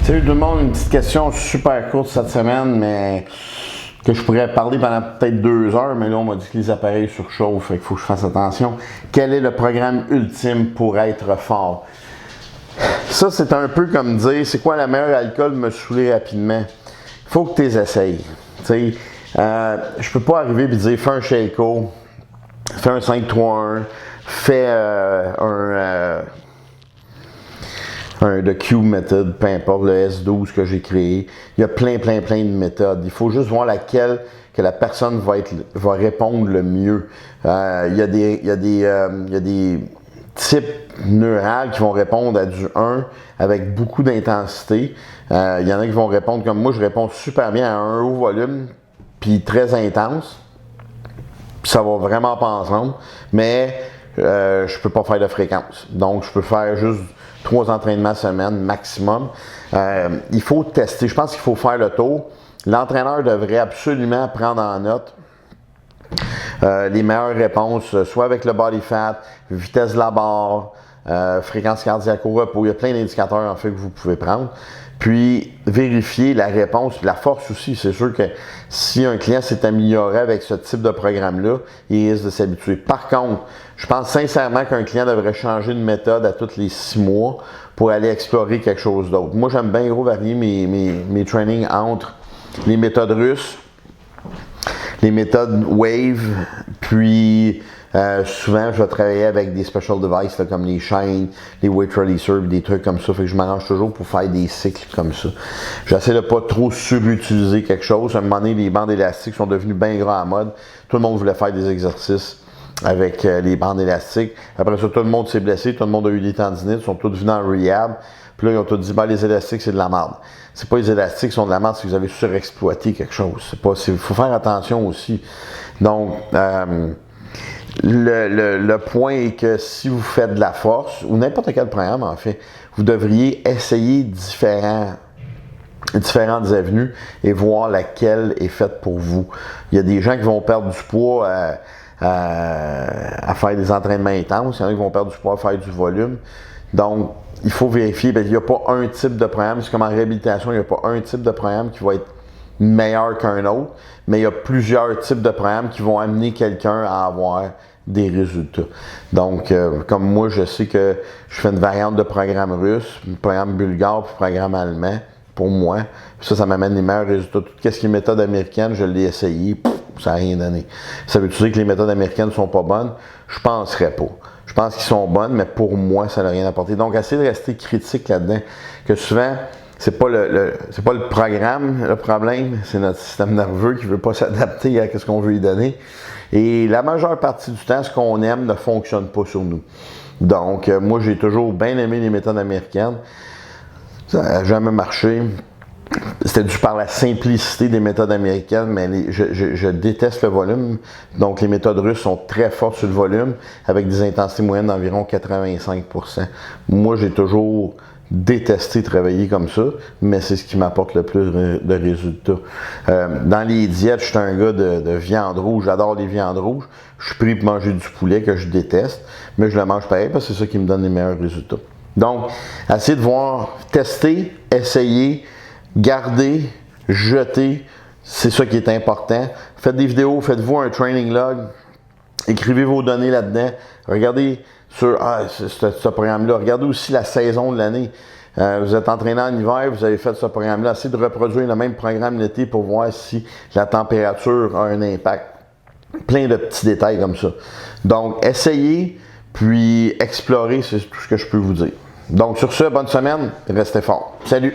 Salut tout le monde, une petite question super courte cette semaine, mais que je pourrais parler pendant peut-être 2 heures, mais là on m'a dit que les appareils surchauffent, fait qu'il faut que je fasse attention. Quel est le programme ultime pour être fort? Ça, c'est un peu comme dire, c'est quoi la meilleure alcool me saouler rapidement? Il faut que tu les essayes. Je peux pas arriver et dire, fais un Shaco, fais un 5-3-1, fais The Cube Method, peu importe, le S12 que j'ai créé. Il y a plein de méthodes. Il faut juste voir laquelle que la personne va répondre le mieux. Il y a des types neurales qui vont répondre à du 1 avec beaucoup d'intensité. Il y en a qui vont répondre comme moi, je réponds super bien à un haut volume, puis très intense. Puis ça va vraiment pas ensemble, mais je peux pas faire de fréquence. Donc, je peux faire juste 3 entraînements semaine maximum. Il faut tester. Je pense qu'il faut faire le tour. L'entraîneur devrait absolument prendre en note les meilleures réponses, soit avec le body fat, vitesse de la barre, fréquence cardiaque au repos. Il y a plein d'indicateurs en fait que vous pouvez prendre. Puis vérifier la réponse, la force aussi. C'est sûr que si un client s'est amélioré avec ce type de programme-là, il risque de s'habituer. Par contre, je pense sincèrement qu'un client devrait changer de méthode à tous les 6 mois pour aller explorer quelque chose d'autre. Moi, j'aime bien gros varier mes trainings entre les méthodes russes, les méthodes wave, puis souvent je vais travailler avec des special devices là, comme les chaînes, les weight releasers, des trucs comme ça. Fait que je m'arrange toujours pour faire des cycles comme ça. J'essaie de pas trop surutiliser quelque chose. À un moment donné, les bandes élastiques sont devenues bien gras à mode. Tout le monde voulait faire des exercices avec les bandes élastiques. Après ça, tout le monde s'est blessé, tout le monde a eu des tendinites, ils sont tous venus en rehab. Puis là, ils ont tous dit, ben, les élastiques, c'est de la merde. C'est pas les élastiques qui sont de la merde, c'est que vous avez surexploité quelque chose. Il faut faire attention aussi. Donc, le point est que si vous faites de la force, ou n'importe quel programme en fait, vous devriez essayer différentes avenues et voir laquelle est faite pour vous. Il y a des gens qui vont perdre du poids à faire des entraînements intenses, il y en a qui vont perdre du poids à faire du volume. Donc, il faut vérifier, il n'y a pas un type de programme, c'est comme en réhabilitation, il n'y a pas un type de programme qui va être meilleur qu'un autre, mais il y a plusieurs types de programmes qui vont amener quelqu'un à avoir des résultats. Donc, comme moi, je sais que je fais une variante de programme russe, un programme bulgare, puis un programme allemand, pour moi. Ça m'amène les meilleurs résultats. Tout ce qui est méthode américaine, je l'ai essayé, ça n'a rien donné. Ça veut dire que les méthodes américaines ne sont pas bonnes? Je ne penserais pas. Je pense qu'ils sont bonnes, mais pour moi, ça n'a rien apporté. Donc, essayez de rester critique là-dedans, que souvent, c'est pas le programme, le problème, c'est notre système nerveux qui ne veut pas s'adapter à ce qu'on veut lui donner. Et la majeure partie du temps, ce qu'on aime ne fonctionne pas sur nous. Donc, moi, j'ai toujours bien aimé les méthodes américaines. Ça n'a jamais marché. C'était dû par la simplicité des méthodes américaines, mais je déteste le volume. Donc, les méthodes russes sont très fortes sur le volume, avec des intensités moyennes d'environ 85%. Moi, j'ai toujours détesté travailler comme ça, mais c'est ce qui m'apporte le plus de résultats. Dans les diètes, je suis un gars de viande rouge, j'adore les viandes rouges. Je suis pris pour manger du poulet que je déteste, mais je le mange pareil parce que c'est ça qui me donne les meilleurs résultats. Donc, essayez de voir, tester, essayer, garder, jeter, c'est ça qui est important. Faites des vidéos, faites-vous un training log, écrivez vos données là-dedans, regardez sur ce programme-là, regardez aussi la saison de l'année. Vous êtes entraîné en hiver, vous avez fait ce programme-là, essayez de reproduire le même programme l'été pour voir si la température a un impact. Plein de petits détails comme ça. Donc, essayez, puis explorez, c'est tout ce que je peux vous dire. Donc, sur ce, bonne semaine, restez fort. Salut!